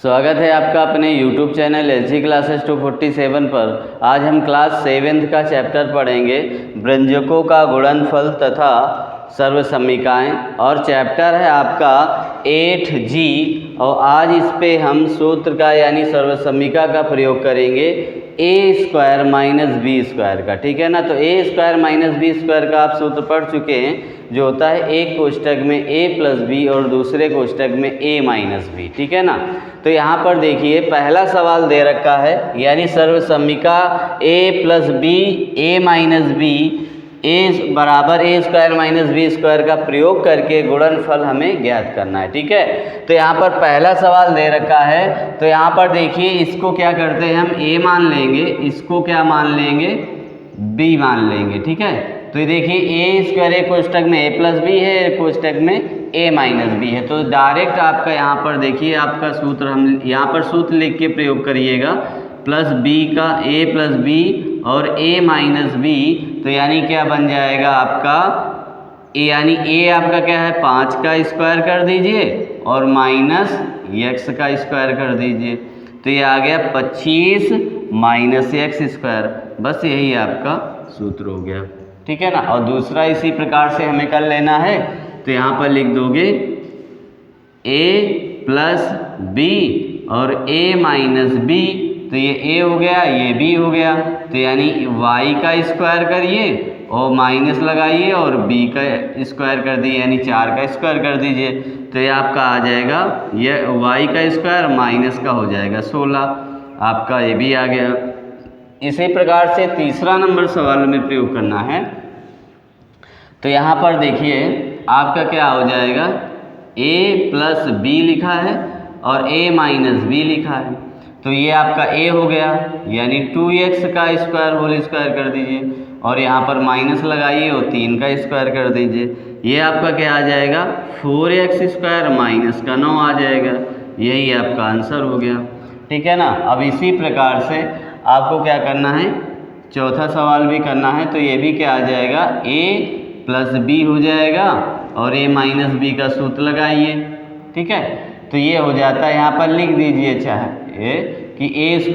स्वागत है आपका अपने YouTube चैनल LG क्लासेस 247 पर। आज हम क्लास 7th का चैप्टर पढ़ेंगे व्यंजकों का गुणनफल तथा सर्वसमीकाएं, और चैप्टर है आपका 8G। और आज इस पे हम सूत्र का यानी सर्वसमीका का प्रयोग करेंगे a² - b² का। ठीक है ना। तो a² - b² का आप सूत्र पढ़ चुके हैं, जो होता है एक कोष्ठक में a + b और दूसरे कोष्ठक में a - b। ठीक है ना। तो यहाँ पर देखिए पहला सवाल दे रखा है, यानी सर्वसमीका a + b a - b a बराबर a² - b² का प्रयोग करके गुणनफल हमें ज्ञात करना है। ठीक है। तो यहाँ पर पहला सवाल दे रखा है, तो यहाँ पर देखिए इसको क्या करते हैं, हम a मान लेंगे, इसको क्या मान लेंगे, b मान लेंगे। ठीक है। तो ये देखिए a² एक कोष्ठक में a + b है, एक कोष्ठक में a - b है। तो डायरेक्ट आपका यहाँ पर देखिए आपका सूत्र, हम यहाँ पर सूत्र लिख के प्रयोग करिएगा, प्लस b का a + b और a - b। तो यानी क्या बन जाएगा आपका यानी a आपका क्या है 5 का स्क्वायर कर दीजिए और माइनस x का स्क्वायर कर दीजिए। तो ये आ गया 25 - x²। बस यही आपका सूत्र हो गया। ठीक है ना। और दूसरा इसी प्रकार से हमें कर लेना है। तो यहाँ पर लिख दोगे a + b और a - b। तो ये a हो गया, ये b हो गया। तो यानी y का स्क्वायर करिए और माइनस लगाइए और b का स्क्वायर कर दिए, यानी 4 का स्क्वायर कर दीजिए। तो ये आपका आ जाएगा, ये y का स्क्वायर माइनस का हो जाएगा 16। आपका ये भी आ गया। इसी प्रकार से तीसरा नंबर सवाल में प्रयोग करना है। तो यहाँ पर देखिए आपका क्या हो जाएगा, a + b लिखा है और a - b लिखा है। तो ये आपका a हो गया, यानी 2x का स्क्वायर होल स्क्वायर कर दीजिए और यहाँ पर माइनस लगाइए और 3 का स्क्वायर कर दीजिए। ये आपका क्या आ जाएगा, 4x² माइनस का 9 आ जाएगा। यही आपका आंसर हो गया। ठीक है ना। अब इसी प्रकार से आपको क्या करना है, चौथा सवाल भी करना है। तो ये भी क्या आ जाएगा, a + b हो जाएगा और a - b का सूत्र लगाइए। ठीक है। तो ये हो जाता है, यहाँ पर लिख दीजिए चाहे कि a² -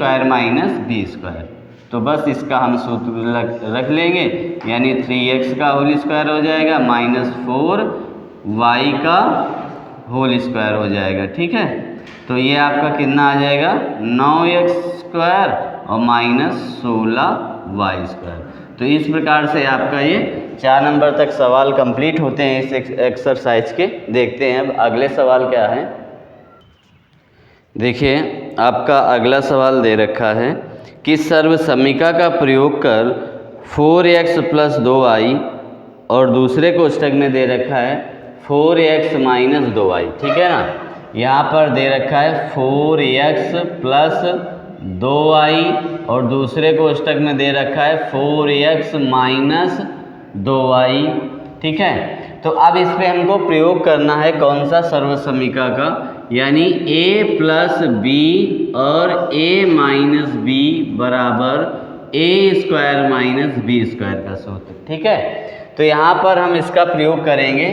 b²। तो बस इसका हम सूत्र रख लेंगे, यानी 3x का होल स्क्वायर हो जाएगा -4y का होल स्क्वायर हो जाएगा। ठीक है। तो ये आपका कितना आ जाएगा, 9x² और -16y²। तो इस प्रकार से आपका ये 4 नंबर तक सवाल कंप्लीट होते हैं इस एक्सरसाइज के। देखते हैं अब अगले सवाल क्या है। देखिए आपका अगला सवाल दे रखा है कि सर्वसमीका का प्रयोग कर 4x + 2y और दूसरे कोष्ठक में दे रखा है 4x - 2y। ठीक है ना। यहाँ पर दे रखा है 4x + 2y और दूसरे कोष्ठक में दे रखा है 4x - 2y। ठीक है। तो अब इस पे हमको प्रयोग करना है कौन सा, सर्वसमीका का, यानी a + b और a - b बराबर a² - b² का सूत्र। ठीक है। तो यहाँ पर हम इसका प्रयोग करेंगे।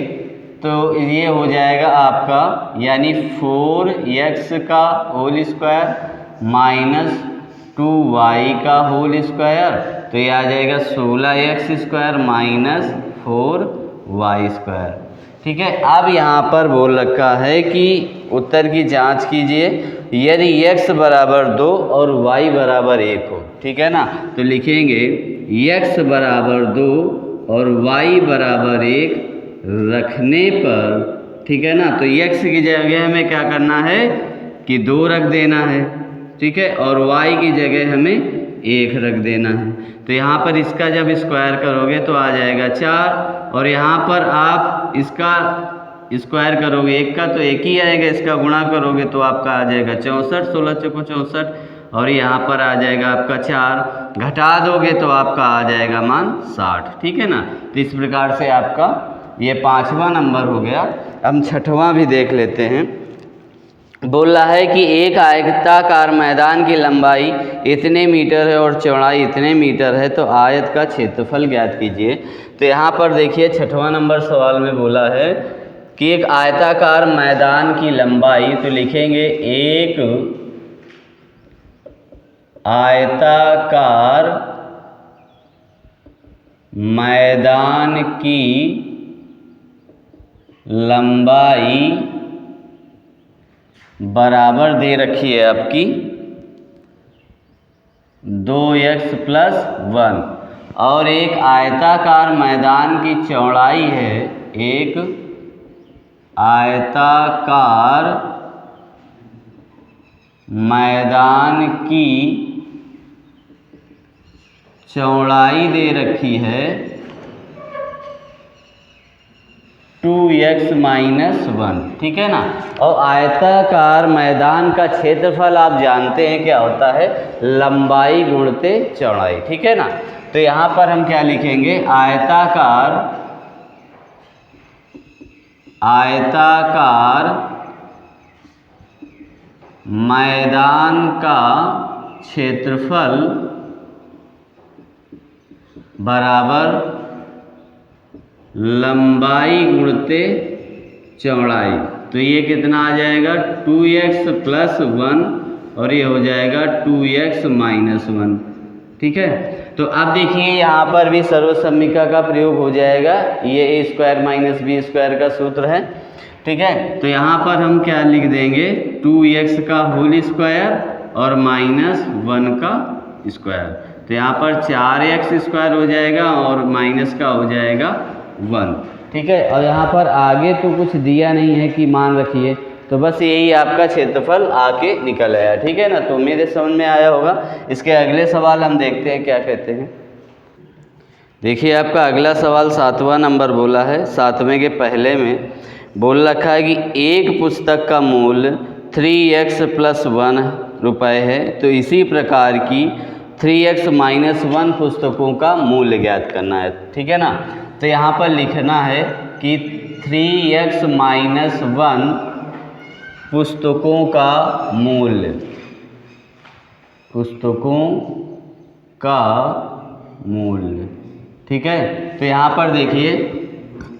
तो ये हो जाएगा आपका, यानी 4x का होल स्क्वायर - 2y का होल स्क्वायर। तो ये आ जाएगा 16x² - 4y²। ठीक है। अब यहाँ पर बोल रखा है कि उत्तर की जांच कीजिए यदि x बराबर 2 और y बराबर 1 हो। ठीक है ना। तो लिखेंगे x बराबर 2 और y बराबर 1 रखने पर, ठीक है ना। तो x की जगह हमें क्या करना है कि 2 रख देना है। ठीक है। और y की जगह हमें 1 रख देना है। तो यहाँ पर इसका जब स्क्वायर करोगे तो आ जाएगा 4, और यहाँ पर आप इसका स्क्वायर करोगे 1 का तो 1 ही आएगा, इसका गुणा करोगे तो आपका आ जाएगा 64, 16 चौको 64, और यहाँ पर आ जाएगा आपका 4, घटा दोगे तो आपका आ जाएगा मान 60। ठीक है ना। तो इस प्रकार से आपका ये 5वां नंबर हो गया। हम 6वां भी देख लेते हैं। बोल रहा है कि एक आयताकार मैदान की लंबाई इतने मीटर है और चौड़ाई इतने मीटर है, तो आयत का क्षेत्रफल ज्ञात कीजिए। तो यहाँ पर देखिए 6वां नंबर सवाल में बोला है कि एक आयताकार मैदान की लंबाई, तो लिखेंगे एक आयताकार मैदान की लंबाई बराबर दे रखी है आपकी 2x + 1 और एक आयताकार मैदान की चौड़ाई है, एक आयताकार मैदान की चौड़ाई दे रखी है 2x - 1, ठीक है ना। और आयताकार मैदान का क्षेत्रफल आप जानते हैं क्या होता है, लंबाई गुणते चौड़ाई, ठीक है ना। तो यहाँ पर हम क्या लिखेंगे, आयताकार मैदान का क्षेत्रफल बराबर लंबाई गुणते चौड़ाई। तो ये कितना आ जाएगा 2x + 1 और ये हो जाएगा 2x - 1, ठीक है। तो अब देखिए यहाँ पर भी सर्वसम्मिका का प्रयोग हो जाएगा, ये a² - b² का सूत्र है, ठीक है। तो यहाँ पर हम क्या लिख देंगे, 2x का होल स्क्वायर और -1 का स्क्वायर। तो यहाँ पर 4x² हो जाएगा और माइनस का हो जाएगा 1, ठीक है। और यहाँ पर आगे तो कुछ दिया नहीं है कि मान रखिए, तो बस यही आपका क्षेत्रफल आके निकल आया, ठीक है ना। तो मेरे समझ में आया होगा। इसके अगले सवाल हम देखते हैं क्या कहते हैं। देखिए आपका अगला सवाल 7वां नंबर बोला है। 7वें के पहले में बोल रखा है कि एक पुस्तक का मूल्य 3x + 1 रुपये है, तो इसी प्रकार की 3x - 1 पुस्तकों का मूल्य ज्ञात करना है, ठीक है ना। तो यहाँ पर लिखना है कि 3x - 1 पुस्तकों का मूल्य, ठीक है। तो यहाँ पर देखिए,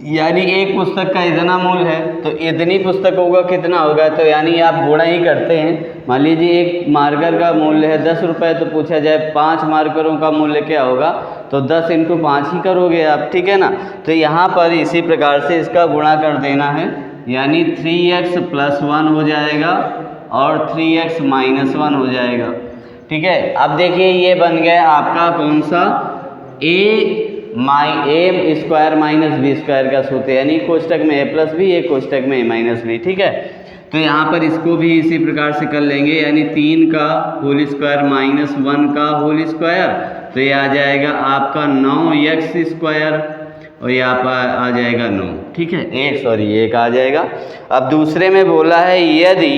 यानी एक पुस्तक का इतना मूल्य है तो इतनी पुस्तकों का कितना होगा, तो यानी आप गुणा ही करते हैं। मान लीजिए एक मार्कर का मूल्य है 10 रुपये, तो पूछा जाए 5 मार्करों का मूल्य क्या होगा, तो 10 × 5 ही करोगे आप, ठीक है ना। तो यहाँ पर इसी प्रकार से इसका गुणा कर देना है, यानी 3x + 1 हो जाएगा और 3x - 1 हो जाएगा, ठीक है। अब देखिए ये बन गया आपका कौन सा, a² - b² का सूत्र, यानी कोष्टक में a + b, एक कोष्टक में a - b, ठीक है। तो यहाँ पर इसको भी इसी प्रकार से कर लेंगे, यानी 3 का होल स्क्वायर - 1 का होल स्क्वायर, तो ये आ जाएगा आपका 9x² और यहाँ पर आ जाएगा 9, ठीक है। एक आ जाएगा। अब दूसरे में बोला है यदि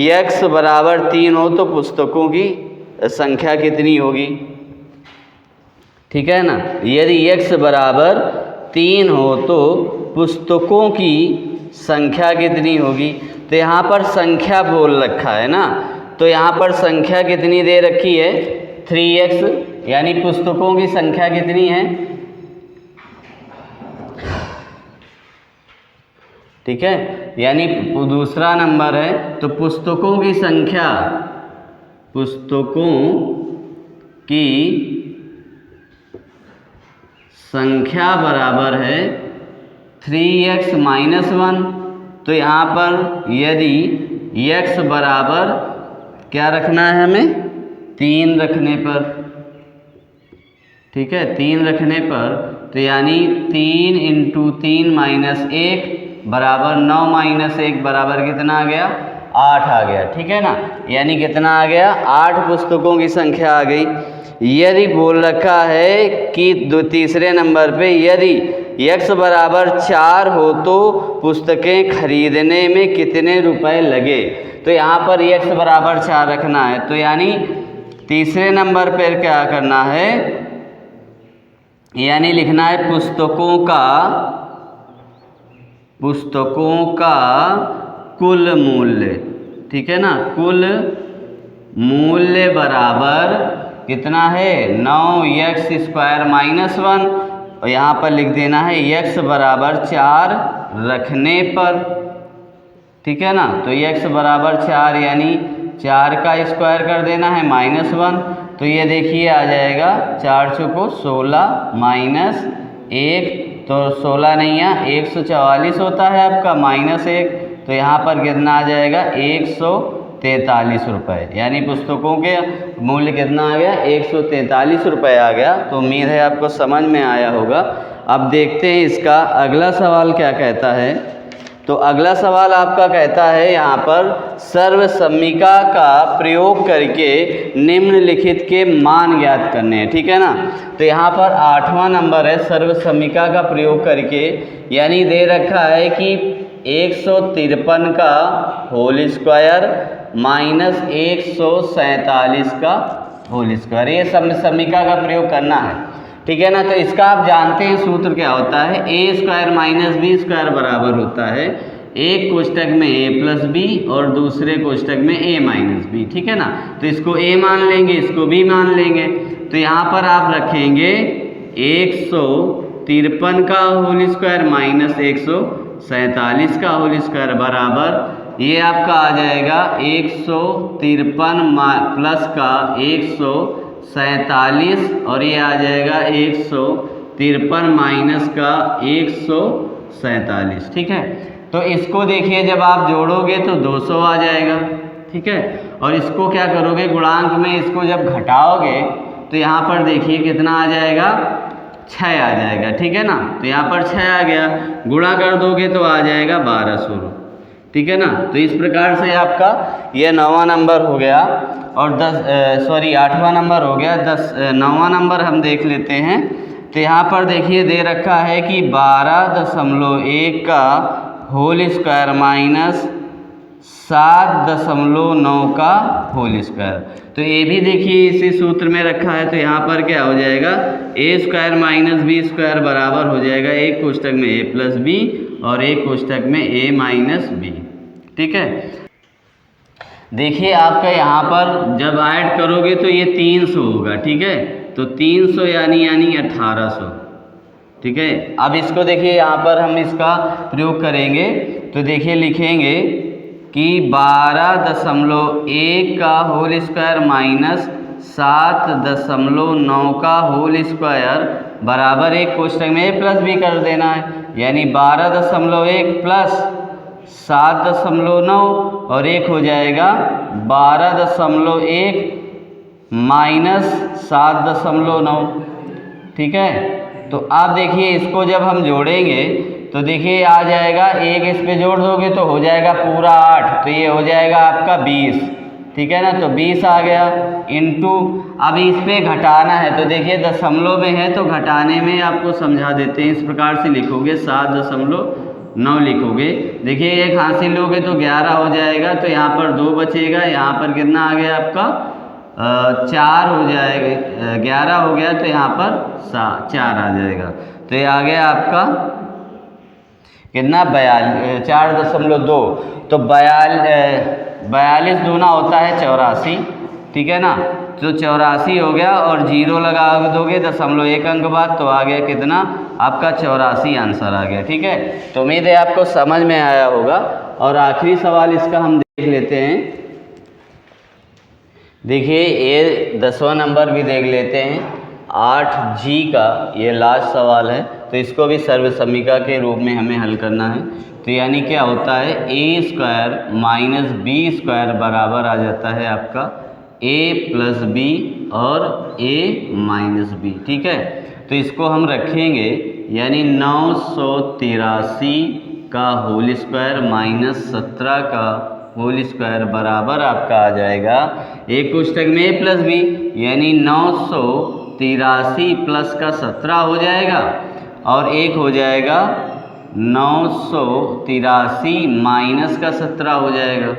x = 3 हो तो पुस्तकों की संख्या कितनी होगी, ठीक है ना। यदि x = 3 हो तो पुस्तकों की संख्या कितनी होगी। तो यहाँ पर संख्या बोल रखा है ना, तो यहाँ पर संख्या कितनी दे रखी है 3x, यानी पुस्तकों की संख्या कितनी है, ठीक है। यानी दूसरा नंबर है, तो पुस्तकों की संख्या बराबर है 3x - 1। तो यहाँ पर यदि x बराबर क्या रखना है हमें, 3 रखने पर, ठीक है, 3 रखने पर, तो यानी 3 × 3 - 1 बराबर 9 - 1 बराबर कितना आ गया, 8 आ गया, ठीक है ना। यानी कितना आ गया, 8 पुस्तकों की संख्या आ गई। यदि बोल रखा है कि तीसरे नंबर पे यदि x = 4 हो तो पुस्तकें खरीदने में कितने रुपए लगे। तो यहाँ पर x = 4 रखना है, तो यानी तीसरे नंबर पर क्या करना है, यानी लिखना है पुस्तकों का कुल मूल्य, ठीक है ना। कुल मूल्य बराबर कितना है, 9x² - 1 और यहाँ पर लिख देना है x बराबर 4 रखने पर, ठीक है ना। तो x बराबर 4 यानी 4 का स्क्वायर कर देना है -1, तो ये देखिए आ जाएगा 4 चौको 16 माइनस 1, तो 16 नहीं है 144 होता है आपका -1, तो यहाँ पर कितना आ जाएगा 143 रुपये, यानी पुस्तकों के मूल्य कितना आ गया 143 रुपये आ गया। तो उम्मीद है आपको समझ में आया होगा। अब देखते हैं इसका अगला सवाल क्या कहता है। तो अगला सवाल आपका कहता है यहाँ पर सर्वसम्मिका का प्रयोग करके निम्नलिखित के मान ज्ञात करने हैं, ठीक है ना। तो यहाँ पर 8वां नंबर है सर्वसम्मिका का प्रयोग करके, यानी दे रखा है कि 153 का होल स्क्वायर माइनस 147 का होल स्क्वायर, ये सर्वसम्मिका का प्रयोग करना है, ठीक है ना। तो इसका आप जानते हैं सूत्र क्या होता है, ए स्क्वायर माइनस बी स्क्वायर बराबर होता है एक कोष्टक में a प्लस बी और दूसरे कोष्टक में a माइनस बी, ठीक है ना। तो इसको a मान लेंगे, इसको b मान लेंगे। तो यहाँ पर आप रखेंगे 153 का होल स्क्वायर माइनस 147 का होल स्क्वायर बराबर, ये आपका आ जाएगा 153 प्लस का 147 और ये आ जाएगा 153 माइनस का 147, ठीक है। तो इसको देखिए जब आप जोड़ोगे तो 200 आ जाएगा, ठीक है। और इसको क्या करोगे गुणांक में, इसको जब घटाओगे तो यहाँ पर देखिए कितना आ जाएगा 6 आ जाएगा, ठीक है ना। तो यहाँ पर 6 आ गया, गुणा कर दोगे तो आ जाएगा 1200, ठीक है ना। तो इस प्रकार से आपका यह 9वां नंबर हो गया और 8वां नंबर हो गया। 9वां नंबर हम देख लेते हैं। तो यहाँ पर देखिए दे रखा है कि 12.1 का होल स्क्वायर माइनस 7.9 का होल स्क्वायर। तो ये भी देखिए इसी सूत्र में रखा है। तो यहाँ पर क्या हो जाएगा ए स्क्वायर माइनस बी स्क्वायर बराबर हो जाएगा एक कोष्टक में a प्लस बी और एक कोष्टक में a माइनस बी, ठीक है। देखिए आपका यहाँ पर जब ऐड करोगे तो ये 300 होगा, ठीक है। तो 300 यानी 1800, ठीक है। अब इसको देखिए यहाँ पर हम इसका प्रयोग करेंगे तो देखिए लिखेंगे कि 12.1 का होल स्क्वायर माइनस 7.9 का होल स्क्वायर बराबर एक कोष्टक में a प्लस बी कर देना है, यानी 12.1 प्लस 7.9 और एक हो जाएगा 12.1 माइनस 7.9, ठीक है। तो आप देखिए इसको जब हम जोड़ेंगे तो देखिए आ जाएगा, एक इस पे जोड़ दोगे तो हो जाएगा पूरा 8, तो ये हो जाएगा आपका 20, ठीक है ना। तो 20 आ गया इंटू, अब इस पे घटाना है तो देखिए दशमलव में है तो घटाने में आपको समझा देते हैं। इस प्रकार से लिखोगे 7.9 लिखोगे, देखिए एक हासिल लोगे तो 11 हो जाएगा, तो यहाँ पर 2 बचेगा, यहाँ पर कितना आ गया आपका 4 हो जाएगा, 11 हो गया, तो यहाँ पर 4 आ जाएगा। तो ये आ गया आपका कितना 4.2, तो 42 दूना होता है 84, ठीक है ना। तो 84 हो गया और 0 लगा दोगे 0.1 अंक बाद तो आ गया कितना आपका 84 आंसर आ गया, ठीक है। तो उम्मीद है आपको समझ में आया होगा। और आखिरी सवाल इसका हम देख लेते हैं। देखिए ये 10वां नंबर भी देख लेते हैं, 8G का ये लास्ट सवाल है। तो इसको भी सर्वसम्मिका के रूप में हमें हल करना है। तो यानी क्या होता है a square minus B square बराबर आ जाता है आपका a प्लस बी और a माइनस बी, ठीक है। तो इसको हम रखेंगे यानी 983 का होल स्क्वायर माइनस 17 का होल स्क्वायर बराबर आपका आ जाएगा एक कोष्टक में a प्लस बी, यानी 983 प्लस का 17 हो जाएगा और एक हो जाएगा 983 माइनस का 17 हो जाएगा,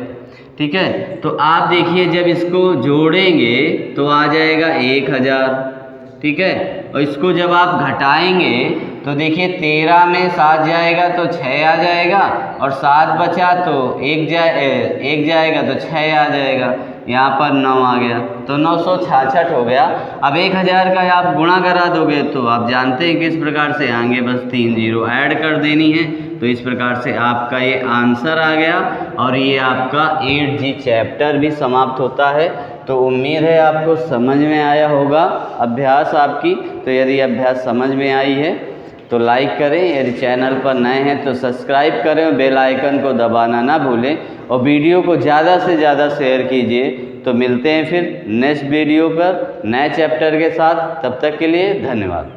ठीक है। तो आप देखिए जब इसको जोड़ेंगे तो आ जाएगा 1000, ठीक है। और इसको जब आप घटाएंगे तो देखिए 13 में 7 जाएगा तो 6 आ जाएगा और 7 बचा तो एक जाएगा तो 6 आ जाएगा। यहाँ पर 9 आ गया, तो 966 हो गया। अब 1000 का आप गुणा करा दोगे तो आप जानते हैं किस प्रकार से आएंगे, बस 3 जीरो ऐड कर देनी है। तो इस प्रकार से आपका ये आंसर आ गया और ये आपका 8G चैप्टर भी समाप्त होता है। तो उम्मीद है आपको समझ में आया होगा अभ्यास आपकी। तो यदि अभ्यास समझ में आई है तो लाइक करें, यदि चैनल पर नए हैं तो सब्सक्राइब करें और बेल आइकन को दबाना ना भूलें और वीडियो को ज़्यादा से ज़्यादा शेयर कीजिए। तो मिलते हैं फिर नेक्स्ट वीडियो पर नए चैप्टर के साथ, तब तक के लिए धन्यवाद।